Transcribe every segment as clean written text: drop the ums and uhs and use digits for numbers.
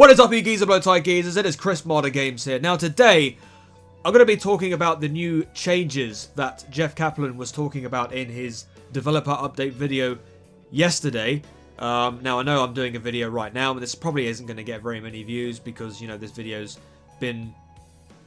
What is up, you geezer blow tie geezers? It is Chrismadagaming here. Now today, I'm going to be talking about the new changes that Jeff Kaplan was talking about in his developer update video yesterday. Now I know I'm doing a video right now, but this probably isn't going to get very many views because, you know, this video's been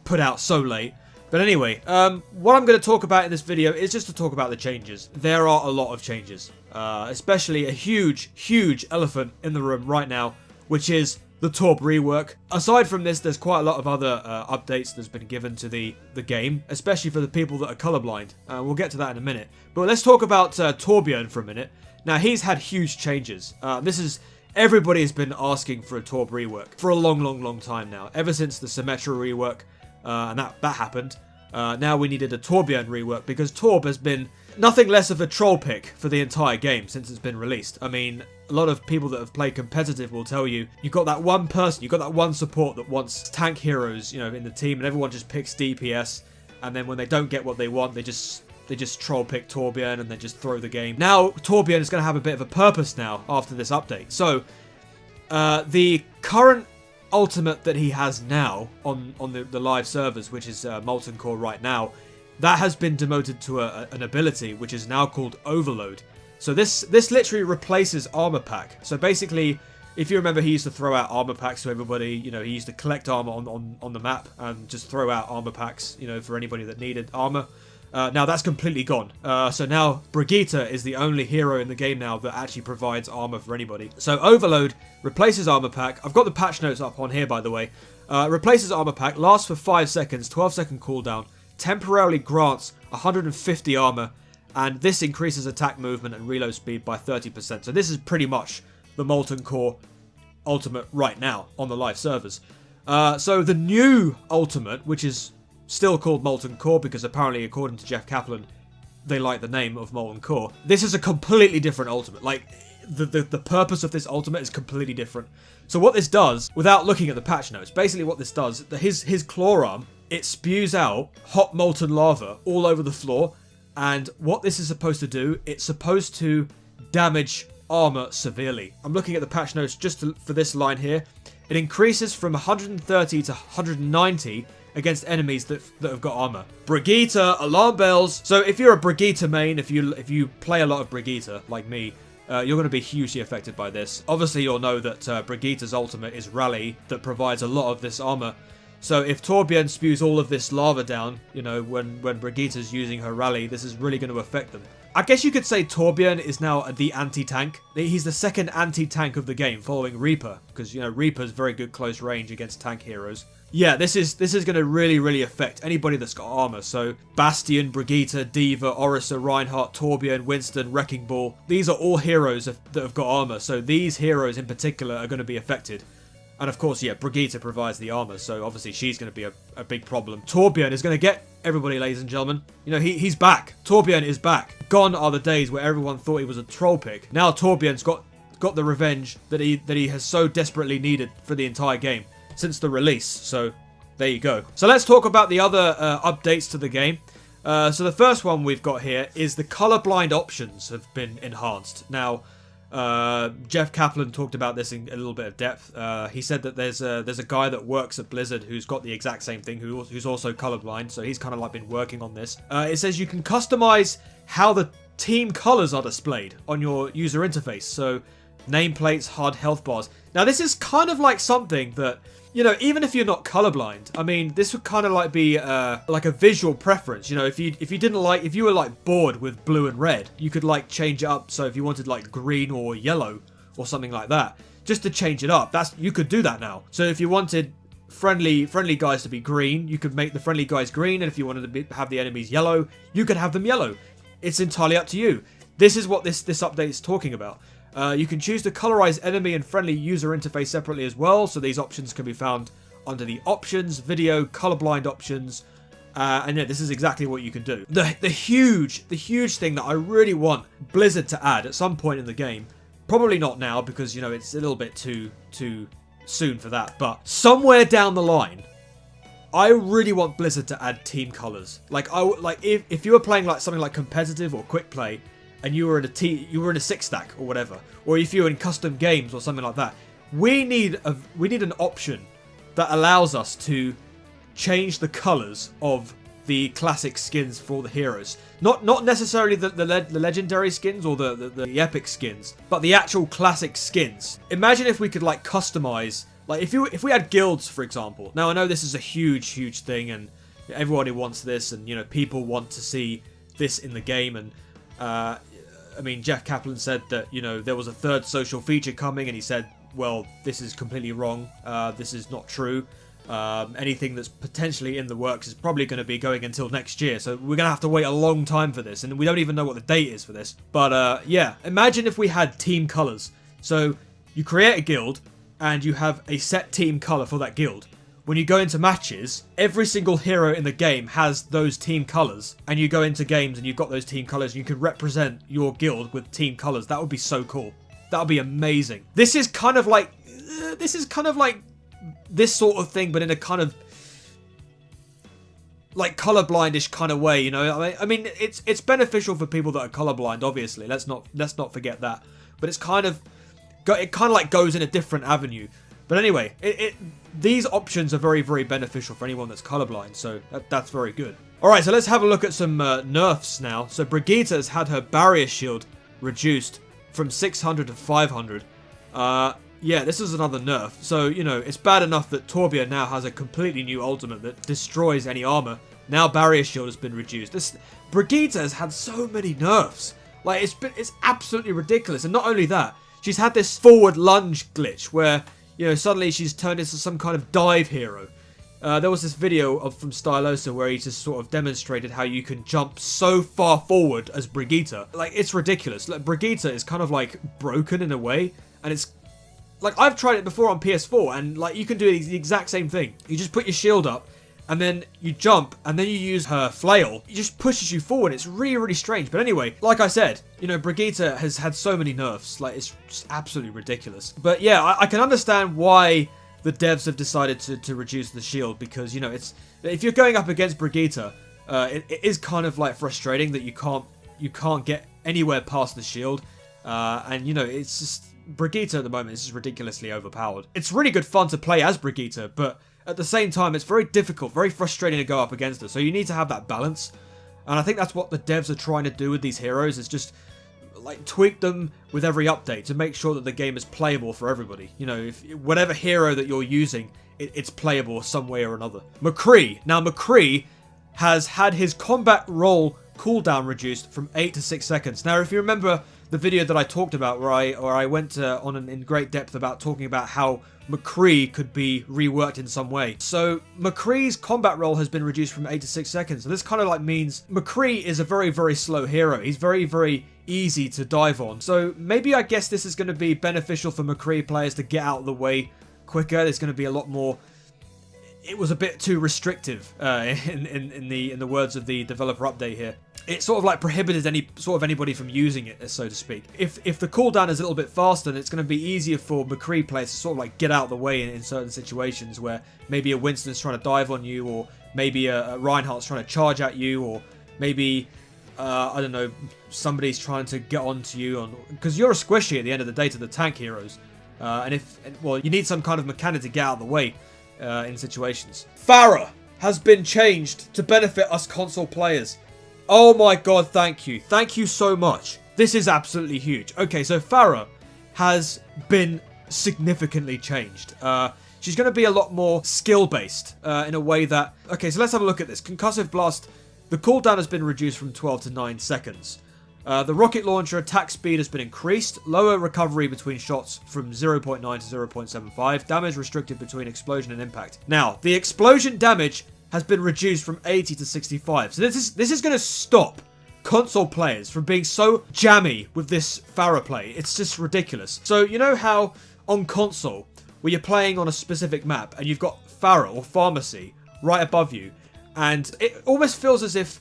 put out so late. But anyway, what I'm going to talk about in this video is just to talk about the changes. There are a lot of changes, especially a huge elephant in the room right now, which is the Torb rework. Aside from this, there's quite a lot of other updates that's been given to the game, especially for the people that are colorblind. We'll get to that in a minute. But let's talk about Torbjörn for a minute. Now, he's had huge changes. Everybody has been asking for a Torb rework for a long time now. Ever since the Symmetra rework, and that happened. Now we needed a Torbjörn rework because Torb has been nothing less of a troll pick for the entire game since it's been released. I mean, a lot of people that have played competitive will tell you, you've got that one person, you've got that one support that wants tank heroes, you know, in the team, and everyone just picks DPS, and then when they don't get what they want, they just troll pick Torbjörn and then just throw the game. Now, Torbjörn is going to have a bit of a purpose now after this update. So, the current ultimate that he has now on the live servers, which is Molten Core right now, that has been demoted to an ability which is now called Overload. So this literally replaces Armor Pack. So basically, if you remember, he used to throw out armor packs to everybody. You know, he used to collect armor on the map and just throw out armor packs, you know, for anybody that needed armor. Now that's completely gone. So now Brigitte is the only hero in the game now that actually provides armor for anybody. So Overload replaces Armor Pack. I've got the patch notes up on here, by the way. Replaces Armor Pack, lasts for 5 seconds, 12-second cooldown, temporarily grants 150 armor, and this increases attack movement and reload speed by 30%. So this is pretty much the Molten Core ultimate right now on the live servers. So the new ultimate, which is still called Molten Core because apparently, according to Jeff Kaplan, they like the name of Molten Core. This is a completely different ultimate. Like, the purpose of this ultimate is completely different. So what this does, without looking at the patch notes, basically what this does, his claw arm, it spews out hot molten lava all over the floor. And what this is supposed to do, it's supposed to damage armor severely. I'm looking at the patch notes just for this line here. It increases from 130 to 190 against enemies that have got armor. Brigitte, alarm bells. So if you're a Brigitte main, if you play a lot of Brigitte like me, you're going to be hugely affected by this. Obviously, you'll know that Brigitte's ultimate is Rally that provides a lot of this armor. So if Torbjörn spews all of this lava down, you know, when Brigitte's using her Rally, this is really going to affect them. I guess you could say Torbjörn is now the anti-tank. He's the second anti-tank of the game, following Reaper, because, you know, Reaper's very good close range against tank heroes. Yeah, this is going to really affect anybody that's got armor. So Bastion, Brigitte, Diva, Orisa, Reinhardt, Torbjörn, Winston, Wrecking Ball. These are all heroes that have got armor. So these heroes in particular are going to be affected. And of course, yeah, Brigitte provides the armor, so obviously she's going to be a big problem. Torbjörn is going to get everybody, ladies and gentlemen. You know, he's back. Torbjörn is back. Gone are the days where everyone thought he was a troll pick. Now Torbjörn's got the revenge that he has so desperately needed for the entire game since the release. So there you go. So let's talk about the other updates to the game. So the first one we've got here is the Colorblind Options have been enhanced. Now, Jeff Kaplan talked about this in a little bit of depth. He said that there's a guy that works at Blizzard who's got the exact same thing, who's also colorblind, so he's kind of like been working on this. It says you can customize how the team colors are displayed on your user interface, so nameplates, HUD, health bars. Now this is kind of like something that, you know, even if you're not colorblind, I mean, this would kind of like be like a visual preference. You know, if you were like bored with blue and red, you could like change it up. So if you wanted like green or yellow or something like that, just to change it up, you could do that now. So if you wanted friendly guys to be green, you could make the friendly guys green, and if you wanted to have the enemies yellow, you could have them yellow. It's entirely up to you. This is what this update is talking about. You can choose to colorize enemy and friendly user interface separately as well, so these options can be found under the options, video, colorblind options, and yeah, this is exactly what you can do. The huge thing that I really want Blizzard to add at some point in the game, probably not now because, you know, it's a little bit too soon for that, but somewhere down the line, I really want Blizzard to add team colors. Like if you were playing like something like competitive or quick play, and you were in a 6 stack or whatever, or if you're in custom games or something like that, we need an option that allows us to change the colors of the classic skins for all the heroes. Not necessarily the legendary skins or the epic skins, but the actual classic skins. Imagine if we could like customize, like if we had guilds, for example. Now I know this is a huge thing, and everybody wants this, and you know, people want to see this in the game. And I mean, Jeff Kaplan said that, you know, there was a third social feature coming, and he said, well, this is completely wrong. This is not true. Anything that's potentially in the works is probably going to be going until next year, so we're going to have to wait a long time for this, and we don't even know what the date is for this. But yeah, imagine if we had team colors. So you create a guild and you have a set team color for that guild. When you go into matches, every single hero in the game has those team colors, and you go into games and you've got those team colors, and you can represent your guild with team colors. That would be so cool. That would be amazing. This is kind of like this sort of thing, but in a kind of like colorblind-ish kind of way, you know. I mean, it's beneficial for people that are colorblind, obviously. Let's not forget that. But it kind of like goes in a different avenue. But anyway, these options are very beneficial for anyone that's colorblind, so that's very good. All right, so let's have a look at some nerfs now. So Brigitte has had her barrier shield reduced from 600 to 500. Yeah, this is another nerf. So, you know, it's bad enough that Torbjörn now has a completely new ultimate that destroys any armor. Now barrier shield has been reduced. Brigitte has had so many nerfs. Like, it's absolutely ridiculous. And not only that, she's had this forward lunge glitch where, you know, suddenly she's turned into some kind of dive hero. There was this video from Stylosa where he just sort of demonstrated how you can jump so far forward as Brigitte. Like, it's ridiculous. Like, Brigitte is kind of like broken in a way, and it's like, I've tried it before on PS4, and like, you can do the exact same thing. You just put your shield up, and then you jump, and then you use her flail. It just pushes you forward. It's really strange. But anyway, like I said, you know, Brigitte has had so many nerfs. Like, it's just absolutely ridiculous. But yeah, I can understand why the devs have decided to reduce the shield, because, you know, if you're going up against Brigitte, it is kind of like frustrating that you can't get anywhere past the shield, and you know, it's just, Brigitte at the moment is just ridiculously overpowered. It's really good fun to play as Brigitte, but at the same time, it's very difficult, very frustrating to go up against her. So you need to have that balance, and I think that's what the devs are trying to do with these heroes, is just like tweak them with every update to make sure that the game is playable for everybody. You know, if whatever hero that you're using, it's playable some way or another. McCree. Now McCree has had his combat roll cooldown reduced from 8 to 6 seconds. Now, if you remember the video that I talked about where I went in great depth about talking about how McCree could be reworked in some way. So McCree's combat roll has been reduced from 8 to 6 seconds. So this kind of like means McCree is a very slow hero. He's very easy to dive on. So maybe, I guess, this is going to be beneficial for McCree players to get out of the way quicker. There's going to be a lot more. It was a bit too restrictive in the words of the developer update here. It sort of like prohibited anybody from using it, so to speak. If the cooldown is a little bit faster, then it's going to be easier for McCree players to sort of like get out of the way in certain situations where maybe a Winston's trying to dive on you, or maybe a Reinhardt's trying to charge at you, or maybe I don't know, somebody's trying to get onto you because you're a squishy at the end of the day to the tank heroes, and you need some kind of mechanic to get out of the way in situations. Pharah has been changed to benefit us console players. Oh my god, thank you. Thank you so much. This is absolutely huge. Okay, so Pharah has been significantly changed. She's going to be a lot more skill-based in a way that... Okay, so let's have a look at this. Concussive Blast, the cooldown has been reduced from 12 to 9 seconds. The rocket launcher attack speed has been increased. Lower recovery between shots from 0.9 to 0.75. Damage restricted between explosion and impact. Now, the explosion damage has been reduced from 80 to 65. So this is going to stop console players from being so jammy with this Pharah play. It's just ridiculous. So you know how on console, where you're playing on a specific map and you've got Pharah or Pharmacy right above you, and it almost feels as if,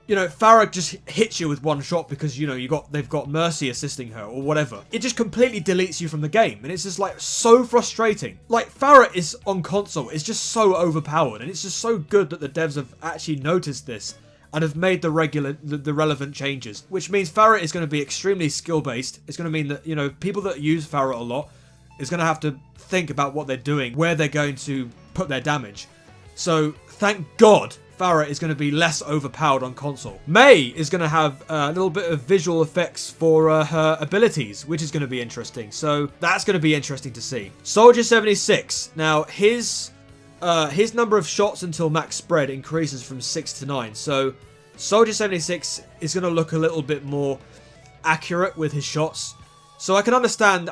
you know, Pharah just hits you with one shot because, you know, they've got Mercy assisting her or whatever. It just completely deletes you from the game, and it's just like so frustrating. Like, Pharah is on console, it's just so overpowered, and it's just so good that the devs have actually noticed this and have made the relevant changes, which means Pharah is going to be extremely skill based. It's going to mean that, you know, people that use Pharah a lot is going to have to think about what they're doing, where they're going to put their damage. So thank God Pharah is going to be less overpowered on console. Mei is going to have a little bit of visual effects for her abilities, which is going to be interesting. So that's going to be interesting to see. Soldier 76. Now his number of shots until max spread increases from 6 to 9. So Soldier 76 is going to look a little bit more accurate with his shots. So I can understand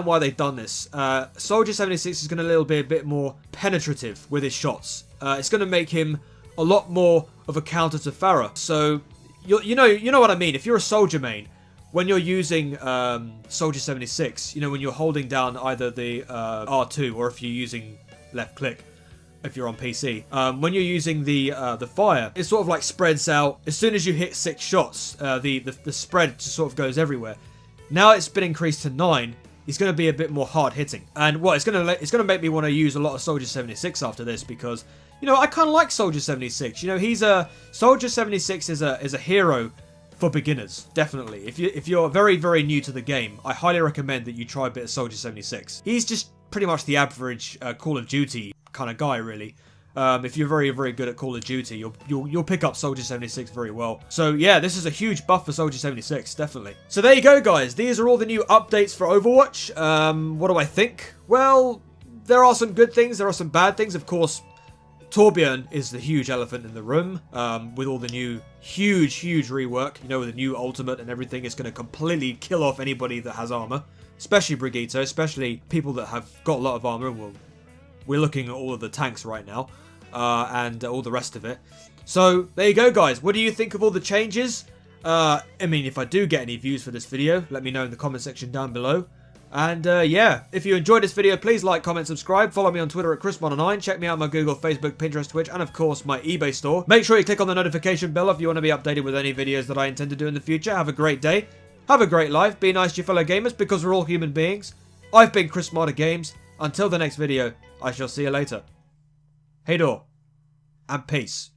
why they've done this. Soldier 76 is going to be a bit more penetrative with his shots. It's going to make him a lot more of a counter to Pharah. So you know what I mean. If you're a soldier main, when you're using Soldier 76, you know, when you're holding down either the R2 or if you're using left click, if you're on PC, when you're using the fire, it sort of like spreads out. As soon as you hit 6 shots, the spread just sort of goes everywhere. Now it's been increased to 9. He's going to be a bit more hard hitting, and what it's going to make me want to use a lot of Soldier 76 after this, because you know I kind of like Soldier 76. You know, Soldier 76 is a hero for beginners, definitely. If you're very, very new to the game, I highly recommend that you try a bit of Soldier 76. He's just pretty much the average Call of Duty kind of guy, really. If you're very, very good at Call of Duty, you'll pick up Soldier 76 very well. So yeah, this is a huge buff for Soldier 76, definitely. So there you go, guys. These are all the new updates for Overwatch. What do I think? Well, there are some good things, there are some bad things. Of course, Torbjörn is the huge elephant in the room, with all the new huge rework. You know, with the new ultimate and everything, it's going to completely kill off anybody that has armor, especially Brigitte, especially people that have got a lot of armor. Well, we're looking at all of the tanks right now, and all the rest of it. So there you go, guys. What do you think of all the changes? I mean, if I do get any views for this video, let me know in the comment section down below. And yeah, if you enjoyed this video, please like, comment, subscribe. Follow me on Twitter at Chrismadagaming. Check me out on my Google, Facebook, Pinterest, Twitch, and of course my eBay store. Make sure you click on the notification bell if you want to be updated with any videos that I intend to do in the future. Have a great day. Have a great life. Be nice to your fellow gamers, because we're all human beings. I've been Chrismadagaming. Until the next video, I shall see you later. Hey door, and peace.